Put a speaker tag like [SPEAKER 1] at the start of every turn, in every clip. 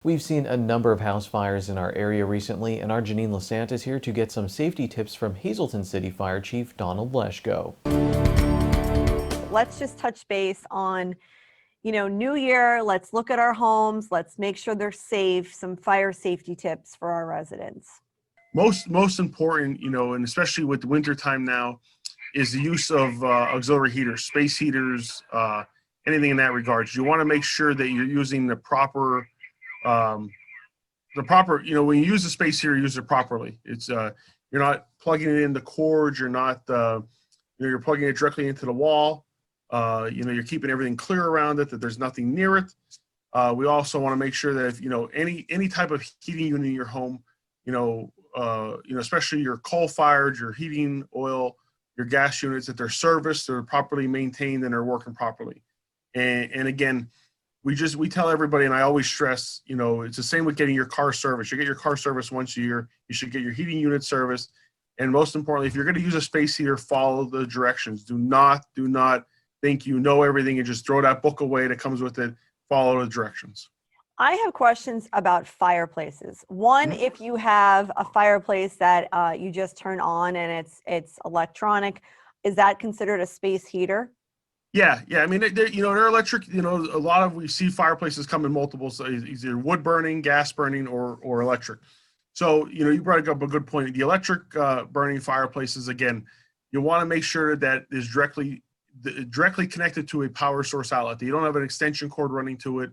[SPEAKER 1] We've seen a number of house fires in our area recently, and our Janine LaSanta is here to get some safety tips from Hazleton City Fire Chief Donald Leschko.
[SPEAKER 2] Let's just touch base on, new year. Let's look at our homes. Let's make sure they're safe. Some fire safety tips for our residents.
[SPEAKER 3] Most important, and especially with the winter time now, is the use of auxiliary heaters, space heaters, anything in that regards. You want to make sure that you're using the proper, when you use the space heater, use it properly. It's you're not plugging it in the cords. You're not, you're plugging it directly into the wall. You're keeping everything clear around it, that there's nothing near it. We also want to make sure that if, any type of heating unit in your home, especially your coal-fired, your heating oil, your gas units, that they're serviced, they're properly maintained, and they're working properly. And again, we tell everybody, and I always stress, it's the same with getting your car serviced. You get your car serviced once a year. You should get your heating unit serviced. And most importantly, if you're going to use a space heater, follow the directions. Do not think you know everything and just throw that book away that comes with it. Follow the directions.
[SPEAKER 2] I have questions about fireplaces. One, if you have a fireplace that you just turn on and it's electronic, is that considered a space heater?
[SPEAKER 3] Yeah. I mean, they're electric. A lot of we see fireplaces come in multiple, either wood burning, gas burning, or electric. So you brought up a good point. The electric burning fireplaces, again, you want to make sure that is directly connected to a power source outlet. That you don't have an extension cord running to it.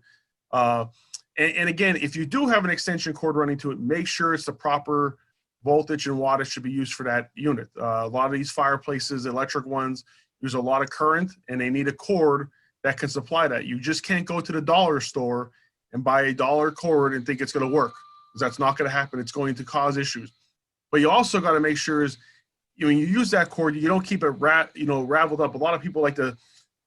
[SPEAKER 3] And again, if you do have an extension cord running to it, make sure it's the proper voltage and wattage should be used for that unit. A lot of these fireplaces, electric ones, use a lot of current, and they need a cord that can supply that. You just can't go to the dollar store and buy a dollar cord and think it's going to work, because that's not going to happen. It's going to cause issues. But you also got to make sure is, when you use that cord, you don't keep it raveled up. A lot of people like to,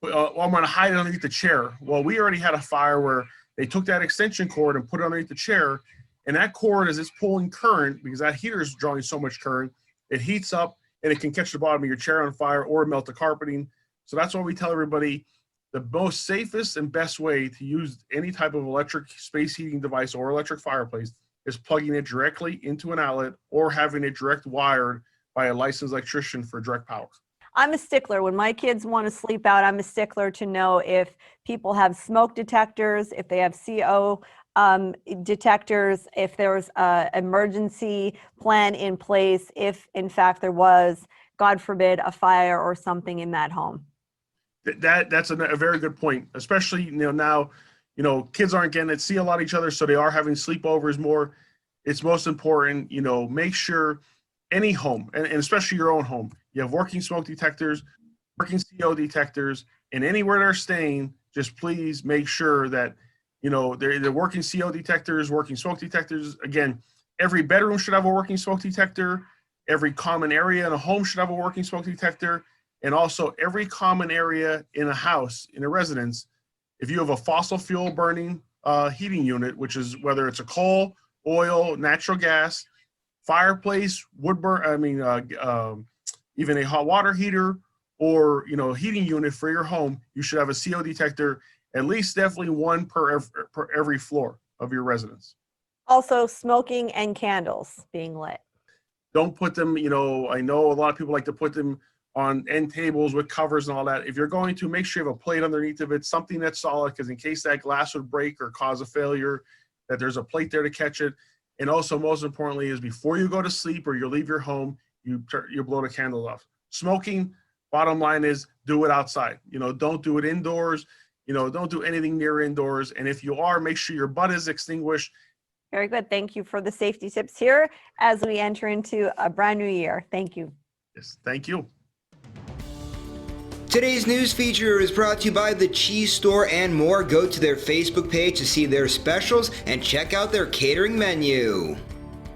[SPEAKER 3] I'm going to hide it underneath the chair. Well, we already had a fire where they took that extension cord and put it underneath the chair, and that cord, as it's pulling current, because that heater is drawing so much current, it heats up and it can catch the bottom of your chair on fire or melt the carpeting. So that's why we tell everybody the most safest and best way to use any type of electric space heating device or electric fireplace is plugging it directly into an outlet or having it direct wired by a licensed electrician for direct power.
[SPEAKER 2] I'm a stickler. When my kids want to sleep out, I'm a stickler to know if people have smoke detectors, if they have CO detectors, if there's an emergency plan in place, if in fact there was, God forbid, a fire or something in that home.
[SPEAKER 3] That's a very good point, especially now, kids aren't getting to see a lot of each other, so they are having sleepovers more. It's most important, make sure any home, and especially your own home, you have working smoke detectors, working CO detectors, and anywhere they're staying, just please make sure that, they're working CO detectors, working smoke detectors. Again, every bedroom should have a working smoke detector. Every common area in a home should have a working smoke detector. And also every common area in a house, in a residence, if you have a fossil fuel burning heating unit, which is whether it's a coal, oil, natural gas, fireplace, wood burn, even a hot water heater or, heating unit for your home, you should have a CO detector, at least definitely one per every floor of your residence.
[SPEAKER 2] Also, smoking and candles being lit.
[SPEAKER 3] Don't put them, I know a lot of people like to put them on end tables with covers and all that. If you're going to, make sure you have a plate underneath of it, something that's solid, because in case that glass would break or cause a failure, that there's a plate there to catch it. And also, most importantly, is before you go to sleep or you leave your home, you blow the candles off. Smoking, bottom line is, do it outside. Don't do it indoors. Don't do anything near indoors. And if you are, make sure your butt is extinguished.
[SPEAKER 2] Very good. Thank you for the safety tips here as we enter into a brand new year. Thank you.
[SPEAKER 3] Yes, thank you.
[SPEAKER 4] Today's news feature is brought to you by The Cheese Store and more. Go to their Facebook page to see their specials and check out their catering menu.